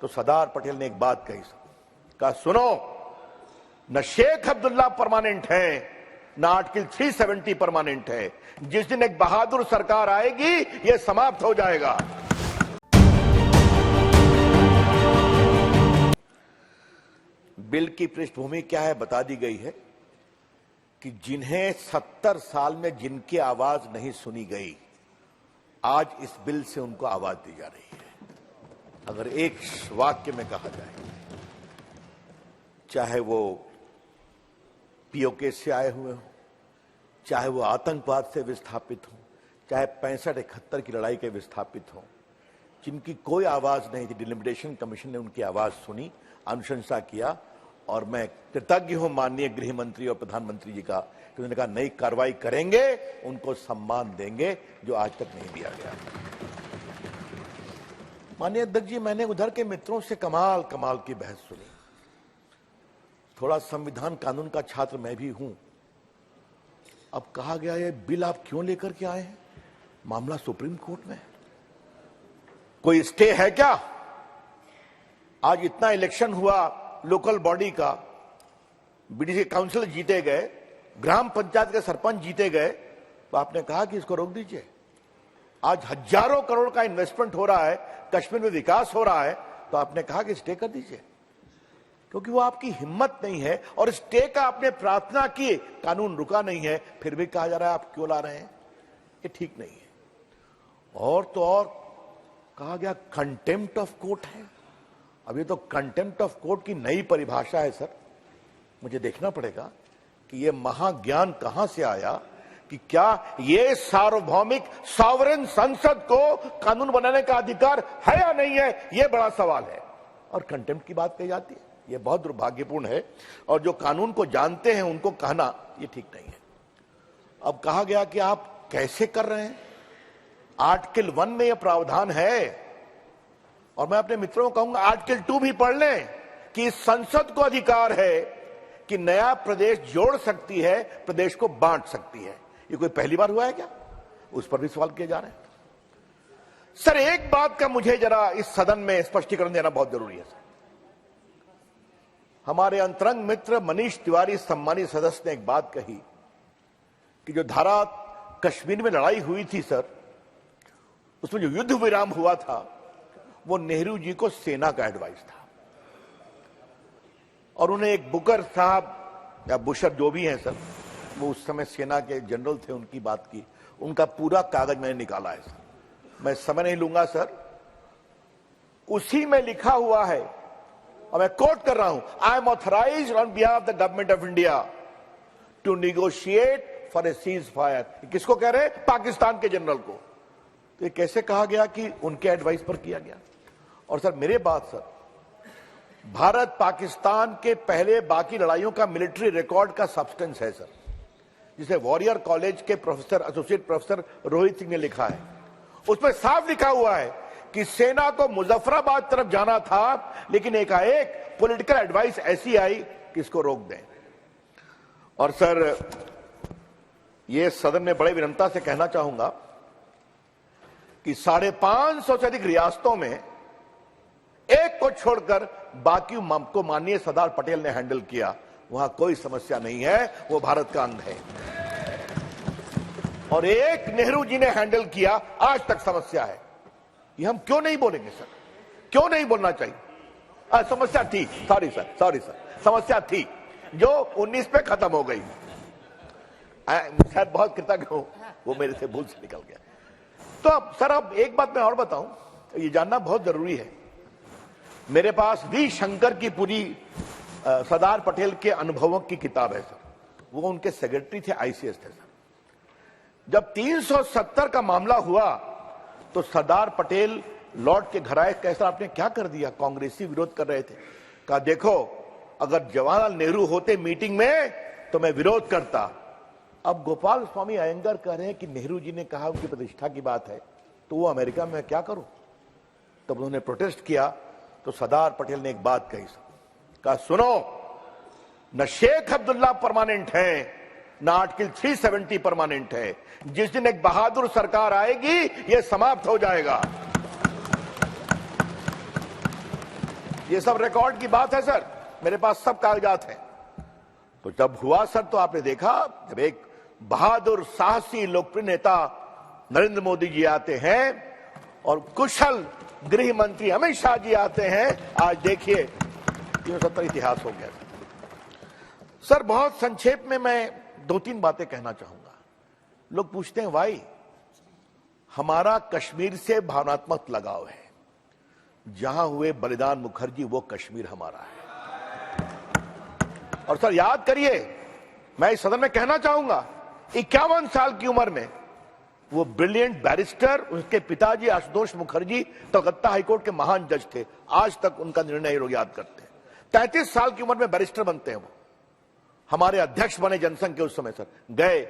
तो सरदार पटेल ने एक बात कही, कहा सुनो, न शेख अब्दुल्ला परमानेंट है, न आर्टिकल 370 परमानेंट है। जिस दिन एक बहादुर सरकार आएगी यह समाप्त हो जाएगा। बिल की पृष्ठभूमि क्या है बता दी गई है कि जिन्हें 70 साल में जिनकी आवाज नहीं सुनी गई, आज इस बिल से उनको आवाज दी जा रही है। अगर एक वाक्य में कहा जाए, चाहे वो पीओके से आए हुए हो, चाहे वो आतंकवाद से विस्थापित हो, चाहे 65-71 की लड़ाई के विस्थापित हो, जिनकी कोई आवाज नहीं थी, डिलिमिटेशन कमीशन ने उनकी आवाज सुनी, अनुशंसा किया। और मैं कृतज्ञ हूं माननीय गृह मंत्री और प्रधानमंत्री जी का कि उन्होंने कहा नई कार्रवाई करेंगे, उनको सम्मान देंगे जो आज तक नहीं दिया गया। माननीय अध्यक्ष जी, मैंने उधर के मित्रों से कमाल की बहस सुनी। थोड़ा संविधान कानून का छात्र मैं भी हूं। अब कहा गया ये बिल आप क्यों लेकर के आए हैं? मामला सुप्रीम कोर्ट में, कोई स्टे है क्या? आज इतना इलेक्शन हुआ लोकल बॉडी का, बीडीसी काउंसिल जीते गए, ग्राम पंचायत के सरपंच जीते गए, तो आपने कहा कि इसको रोक दीजिए। आज हजारों करोड़ का इन्वेस्टमेंट हो रहा है, कश्मीर में विकास हो रहा है, तो आपने कहा कि स्टे कर दीजिए, क्योंकि वो आपकी हिम्मत नहीं है। और स्टे का आपने प्रार्थना की, कानून रुका नहीं है, फिर भी कहा जा रहा है आप क्यों ला रहे हैं, ये ठीक नहीं है। और तो और कहा गया कंटेम्प्ट ऑफ कोर्ट है। अभी तो कंटेम्प्ट ऑफ कोर्ट की नई परिभाषा है सर, मुझे देखना पड़ेगा कि ये महाज्ञान कहां से आया कि क्या ये सार्वभौमिक सॉवरेन संसद को कानून बनाने का अधिकार है या नहीं है, ये बड़ा सवाल है। और कंटेम्प्ट की बात कही जाती है, ये बहुत दुर्भाग्यपूर्ण है। और जो कानून को जानते हैं उनको कहना ये ठीक नहीं है। अब कहा गया कि आप कैसे कर रहे हैं, आर्टिकल 1 में यह प्रावधान है, और मैं अपने मित्रों को कहूंगा आर्टिकल 2 भी पढ़ लें कि संसद को अधिकार है कि नया प्रदेश जोड़ सकती है, प्रदेश को बांट सकती है। ये कोई पहली बार हुआ है क्या? उस पर भी सवाल किए जा रहे हैं। सर, एक बात का मुझे जरा इस सदन में स्पष्टीकरण देना बहुत जरूरी है सर। हमारे अंतरंग मित्र मनीष तिवारी सम्मानित सदस्य ने एक बात कही कि जो धारा कश्मीर में लड़ाई हुई थी सर, उसमें जो युद्ध विराम हुआ था वो नेहरू जी को सेना का एडवाइस था। और उन्हें एक बुकर साहब या बुशर जो भी हैं सर, वो उस समय सेना के जनरल थे, उनकी बात की, उनका पूरा कागज मैंने निकाला है सर, मैं समय नहीं लूंगा सर। उसी में लिखा हुआ है, और मैं कोट कर रहा हूं, I am authorised on behalf the government of India to negotiate for a ceasefire. किसको कह रहे हैं? पाकिस्तान के जनरल को। तो ये कैसे कहा गया कि उनके एडवाइस पर किया गया? और सर मेरे बात सर, भारत पाकिस्तान के पहले बाकी लड़ाइयों का मिलिट्री रिकॉर्ड का सब्सटेंस है सर, जिसे वॉरियर कॉलेज के professor, associate professor Rohit Singh ने लिखा है। उसमें साफ लिखा हुआ है कि सेना को मुजफ्फराबाद तरफ जाना था, लेकिन एकाएक पॉलिटिकल एडवाइस ऐसी आई कि इसको रोक दें। और सर, ये सदन में बड़े विनम्रता से कहना चाहूंगा कि 550 से अधिक रियासतों में एक को छोड़कर बाकी को माननीय सरदार पटेल ने हैंडल किया। वहां कोई समस्या नहीं है, वो भारत का अंग है। और एक नेहरू जी ने हैंडल किया, आज तक समस्या है। ये हम क्यों नहीं बोलेंगे सर? क्यों नहीं बोलना चाहिए? समस्या थी, सॉरी सर, समस्या थी जो 19 पे खत्म हो गई। शायद बहुत कृतज्ञ हूं, वो मेरे से भूल से निकल गया। तो अब सर, अब एक बात मैं और बताऊं, ये जानना बहुत जरूरी है। मेरे पास वी शंकर की पूरी सरदार पटेल के अनुभवों की किताब है सर, वो उनके सेक्रेटरी थे, आईसीएस थे सर। जब 370 का मामला हुआ तो सरदार पटेल लौट के घर आए, कैसा आपने क्या कर दिया? कांग्रेसी विरोध कर रहे थे। कहा देखो, अगर जवाहरलाल नेहरू होते मीटिंग में तो मैं विरोध करता। अब गोपाल स्वामी अयंगर कह रहे हैं कि नेहरू जी ने कहा उनकी प्रतिष्ठा की बात है, तो वो अमेरिका में क्या करूं? तब उन्होंने प्रोटेस्ट किया, तो सरदार पटेल ने एक बात कही, कहा सुनो, न शेख अब्दुल्ला परमानेंट है, न आर्टिकल 370 परमानेंट है। जिस दिन एक बहादुर सरकार आएगी यह समाप्त हो जाएगा। ये सब रिकॉर्ड की बात है सर, मेरे पास सब कागजात हैं। तो जब हुआ सर, तो आपने देखा जब एक बहादुर साहसी लोकप्रिय नेता नरेंद्र मोदी जी आते हैं और कुशल गृह मंत्री अमित शाह जी आते हैं, आज देखिए 370 इतिहास हो गया। सर बहुत संक्षेप में मैं 2-3 बातें कहना चाहूंगा। लोग पूछते हैं भाई, हमारा कश्मीर से भावनात्मक लगाव है, जहां हुए बलिदान मुखर्जी वो कश्मीर हमारा है। और सर याद करिए, मैं इस सदन में कहना चाहूंगा, 51 साल की उम्र में वो ब्रिलियंट बैरिस्टर, उनके पिताजी आशुतोष मुखर्जी कलकत्ता हाईकोर्ट के महान जज थे, आज तक उनका निर्णय लोग याद करते हैं। 33 साल की उम्र में बैरिस्टर बनते हैं वो, हमारे अध्यक्ष बने जनसंघ के उस समय। सर गए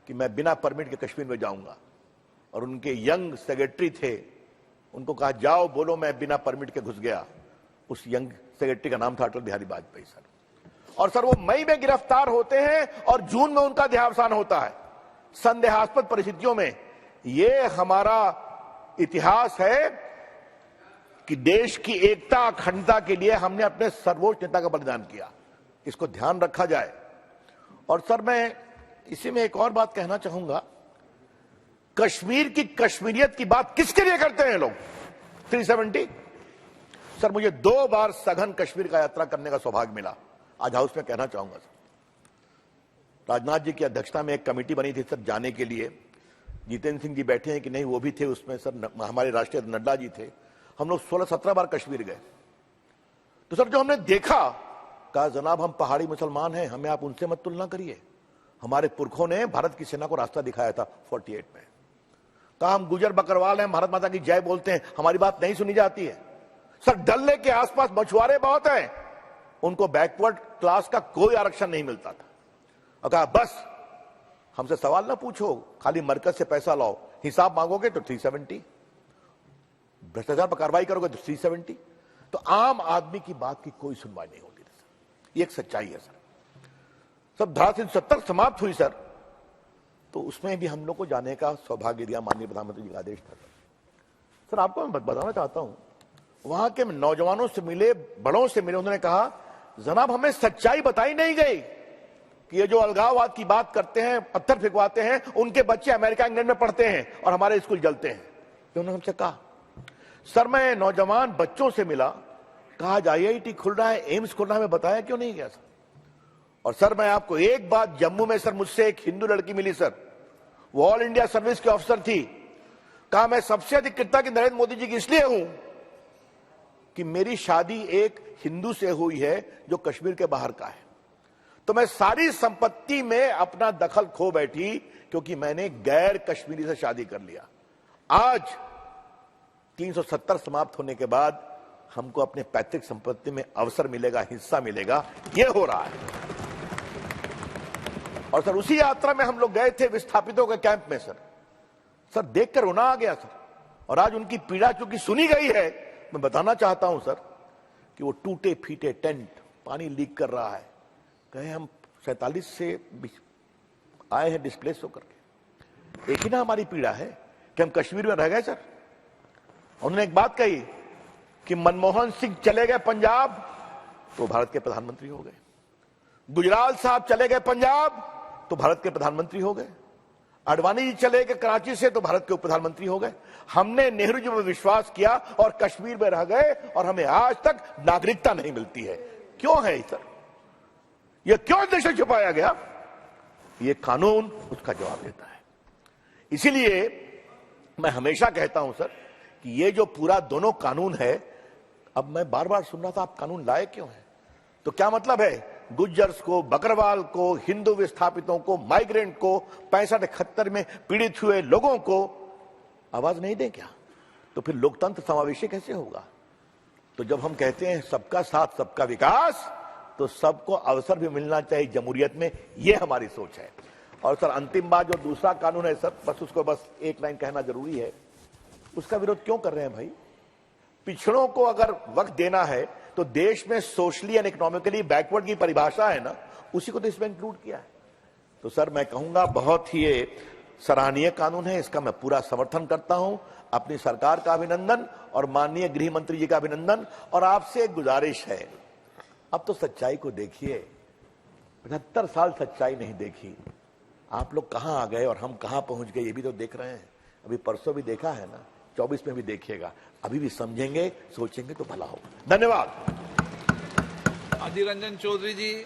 कि मैं बिना परमिट के कश्मीर में जाऊंगा, और उनके यंग सेक्रेटरी थे, उनको कहा जाओ, बोलो मैं बिना परमिट के घुस गया। उस यंग सेक्रेटरी का नाम था अटल बिहारी वाजपेयी सर। और सर वो मई में गिरफ्तार होते हैं और जून में उनका देहावसान होता है, संदेहास्पद परिस्थितियों में। ये हमारा इतिहास है कि देश की एकता अखंडता के लिए हमने अपने सर्वोच्च नेता का बलिदान किया, इसको ध्यान रखा जाए। और सर मैं इसी में एक और बात कहना चाहूंगा, कश्मीर की कश्मीरियत की बात किसके लिए करते हैं लोग? 370। सर मुझे 2 बार सघन कश्मीर का यात्रा करने का सौभाग्य मिला, आज हाउस में कहना चाहूंगा। सर राजनाथ जी की अध्यक्षता में एक कमेटी बनी थी सर जाने के लिए, जितेंद्र सिंह जी बैठे हैं कि नहीं, वो भी थे उसमें सर, हमारे राष्ट्रीय नड्डा जी थे। हम लोग 16-17 बार कश्मीर गए। तो सर जो हमने देखा, कहा जनाब हम पहाड़ी मुसलमान हैं, हमें आप उनसे मत तुलना करिए। हमारे पुरखों ने भारत की सेना को रास्ता दिखाया था 48 में। कहा हम गुजर बकरवाल हैं, भारत माता की जय बोलते हैं, हमारी बात नहीं सुनी जाती है। सर डल लेक के आसपास मछुआरे बहुत हैं, उनको बैकवर्ड क्लास का कोई आरक्षण नहीं मिलता था। और कहा बस हमसे सवाल ना पूछो, खाली मरकज से पैसा लाओ, हिसाब मांगोगे तो 370, भ्रष्टाचार पर कार्रवाई करोगे तो 370। तो आम आदमी की बात की कोई सुनवाई नहीं होती सर, ये एक सच्चाई है सर। सब धारा 370 समाप्त हुई सर, तो उसमें भी हम लोग को जाने का सौभाग्य दिया, माननीय प्रधानमंत्री जी का आदेश था। सर आपको मैं बताना चाहता हूं, वहां के नौजवानों से मिले, बड़ों से मिले, उन्होंने कहा जनाब हमें सच्चाई बताई नहीं गई कि ये जो अलगाववाद की बात करते हैं, पत्थर फिकवाते हैं, उनके बच्चे अमेरिका इंग्लैंड में पढ़ते हैं और हमारे स्कूल जलते हैं। तो उन्होंने हमसे कहा। सर मैं नौजवान बच्चों से मिला, कहा IIT खुल रहा है, एम्स खुल रहा है, मैं बताया क्यों नहीं गया सर। और सर मैं आपको एक बात, जम्मू में सर मुझसे एक हिंदू लड़की मिली सर, वो ऑल इंडिया सर्विस की ऑफिसर थी। कहा मैं सबसे अधिक कृतज्ञ नरेंद्र मोदी जी की इसलिए हूं कि मेरी शादी एक हिंदू से हुई है जो कश्मीर के बाहर का है, तो मैं सारी संपत्ति में अपना दखल खो बैठी क्योंकि मैंने गैर कश्मीरी से शादी कर लिया। आज 370 समाप्त होने के बाद हमको अपने पैतृक संपत्ति में अवसर मिलेगा, हिस्सा मिलेगा, यह हो रहा है। और सर उसी यात्रा में हम लोग गए थे विस्थापितों के कैंप में सर देखकर रोना आ गया सर। और आज उनकी पीड़ा चूंकि सुनी गई है, मैं बताना चाहता हूं सर कि वो टूटे फीटे टेंट, पानी लीक कर रहा है, कहे हम 47 से आए हैं डिस्प्लेस होकर के, एक ही ना हमारी पीड़ा है कि हम कश्मीर में रह गए सर। उन्होंने एक बात कही कि मनमोहन सिंह चले गए पंजाब तो भारत के प्रधानमंत्री हो गए, गुजराल साहब चले गए पंजाब तो भारत के प्रधानमंत्री हो गए, आडवाणी जी चले गए कराची से तो भारत के उप प्रधानमंत्री हो गए। हमने नेहरू जी में विश्वास किया और कश्मीर में रह गए और हमें आज तक नागरिकता नहीं मिलती है। क्यों है सर? यह क्यों देश से छुपाया गया? यह कानून उसका जवाब देता है। इसीलिए मैं हमेशा कहता हूं सर कि ये जो पूरा दोनों कानून है, अब मैं बार बार सुन रहा था आप कानून लाए क्यों है, तो क्या मतलब है? गुज्जर्स को, बकरवाल को, हिंदू विस्थापितों को, माइग्रेंट को, 65-71 में पीड़ित हुए लोगों को आवाज नहीं दें क्या? तो फिर लोकतंत्र समावेशी कैसे होगा? तो जब हम कहते हैं सबका साथ सबका विकास, तो सबको अवसर भी मिलना चाहिए जमहूरियत में, ये हमारी सोच है। और सर अंतिम बात, जो दूसरा कानून है सर, बस उसको बस एक लाइन कहना जरूरी है, उसका विरोध क्यों कर रहे हैं भाई? पिछड़ों को अगर वक्त देना है तो देश में सोशली एंड इकोनॉमिकली बैकवर्ड की परिभाषा है ना, उसी को तो इसमें इंक्लूड किया है। तो सर मैं कहूंगा बहुत ही सराहनीय कानून है, इसका मैं पूरा समर्थन करता हूं। अपनी सरकार का अभिनंदन और माननीय गृह मंत्री जी का अभिनंदन। और आपसे एक गुजारिश है, अब तो सच्चाई को देखिए। 75 साल सच्चाई नहीं देखी। आप लोग कहां आ गए और हम कहां पहुंच गए, ये भी तो देख रहे हैं। अभी परसों भी देखा है ना, 24 में भी देखिएगा। अभी भी समझेंगे, सोचेंगे तो भला होगा। धन्यवाद। अधीर रंजन चौधरी जी।